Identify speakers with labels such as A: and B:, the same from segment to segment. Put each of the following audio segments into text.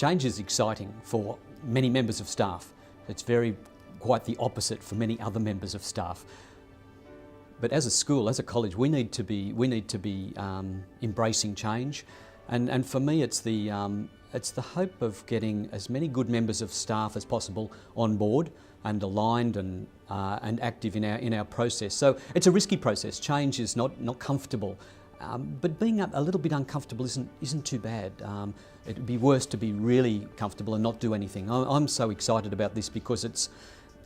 A: Change is exciting for many members of staff. It's quite the opposite for many other members of staff. But as a school, as a college, we need to be embracing change, and for me, it's the hope of getting as many good members of staff as possible on board and aligned and active in our process. So it's a risky process. Change is not comfortable, but being a little bit uncomfortable isn't too bad. It'd be worse to be really comfortable and not do anything. I'm so excited about this because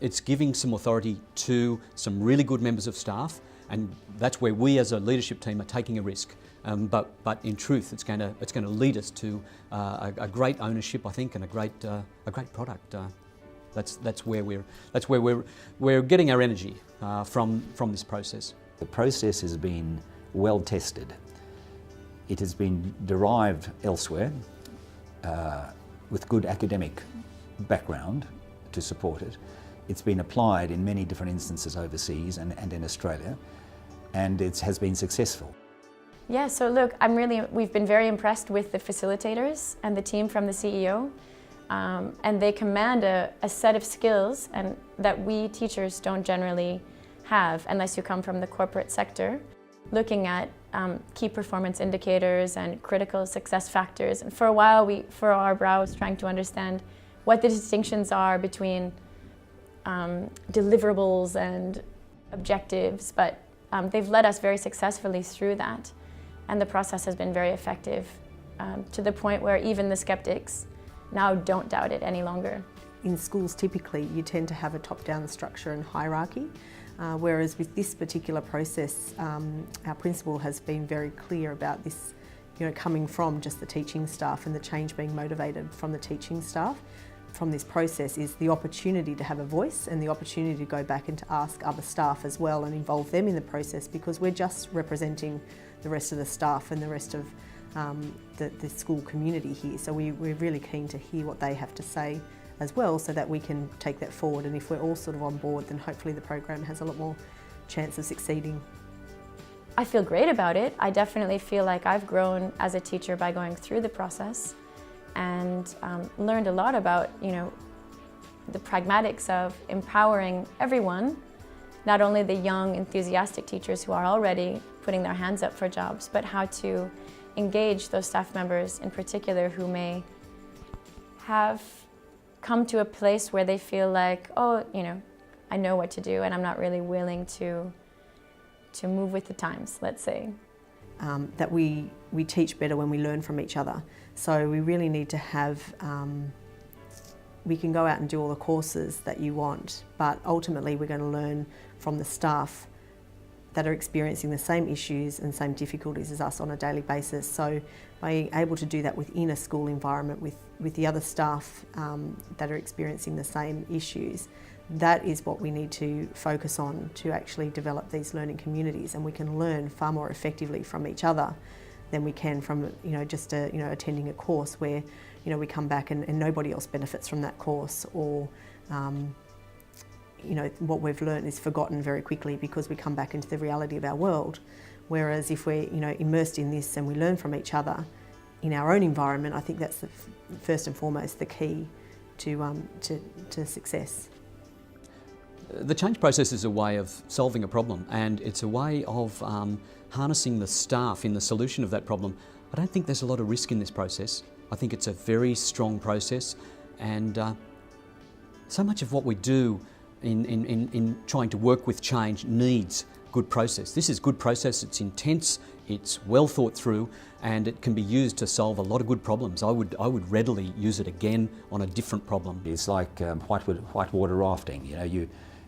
A: it's giving some authority to some really good members of staff, and that's where we as a leadership team are taking a risk. But in truth, it's going to lead us to a great ownership, I think, and a great product. That's where we're getting our energy from this process.
B: The process has been well tested. It has been derived elsewhere with good academic background to support it. It's been applied in many different instances overseas and in Australia, and it has been successful.
C: Yeah, so look, we've been very impressed with the facilitators and the team from the CEO, and they command a set of skills that we teachers don't generally have unless you come from the corporate sector, looking at key performance indicators and critical success factors. And for a while, we furrow our brows trying to understand what the distinctions are between deliverables and objectives, but they've led us very successfully through that. And the process has been very effective to the point where even the skeptics now don't doubt it any longer.
D: In schools, typically, you tend to have a top-down structure and hierarchy, whereas with this particular process, our principal has been very clear about this, coming from just the teaching staff and the change being motivated from the teaching staff. From this process is the opportunity to have a voice and the opportunity to go back and to ask other staff as well and involve them in the process, because we're just representing the rest of the staff and the rest of the school community here. So we're really keen to hear what they have to say as well, so that we can take that forward, and if we're all sort of on board, then hopefully the program has a lot more chance of succeeding.
C: I feel great about it. I definitely feel like I've grown as a teacher by going through the process, and learned a lot about the pragmatics of empowering everyone, not only the young enthusiastic teachers who are already putting their hands up for jobs, but how to engage those staff members in particular who may have come to a place where they feel like, I know what to do and I'm not really willing to move with the times, let's say.
D: That we teach better when we learn from each other. So we really need to have, we can go out and do all the courses that you want, but ultimately we're going to learn from the staff that are experiencing the same issues and same difficulties as us on a daily basis. So being able to do that within a school environment with the other staff that are experiencing the same issues, that is what we need to focus on to actually develop these learning communities, and we can learn far more effectively from each other than we can from attending a course where we come back and nobody else benefits from that course, or what we've learned is forgotten very quickly because we come back into the reality of our world. Whereas if we're immersed in this and we learn from each other in our own environment, I think that's first and foremost the key to success.
A: The change process is a way of solving a problem, and it's a way of harnessing the staff in the solution of that problem. I don't think there's a lot of risk in this process. I think it's a very strong process, and so much of what we do in trying to work with change needs good process. This is good process, it's intense, it's well thought through, and it can be used to solve a lot of good problems. I would readily use it again on a different problem.
B: It's like whitewater rafting.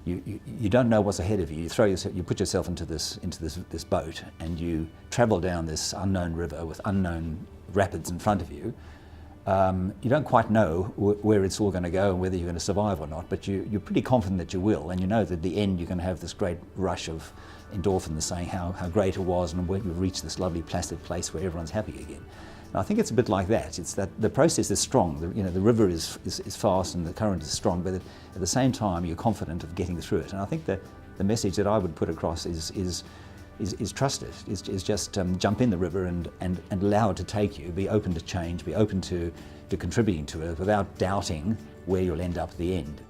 B: You don't know what's ahead of you. You put yourself into this boat, and you travel down this unknown river with unknown rapids in front of you. You don't quite know where it's all going to go and whether you're going to survive or not, but you're pretty confident that you will, and you know that at the end you're going to have this great rush of endorphins saying how great it was and you've reached this lovely placid place where everyone's happy again. And I think it's a bit like that. It's that the process is strong. The river is fast and the current is strong, but at the same time you're confident of getting through it. And I think that the message that I would put across is is trust it, is just jump in the river and allow it to take you, be open to change, be open to contributing to it without doubting where you'll end up at the end.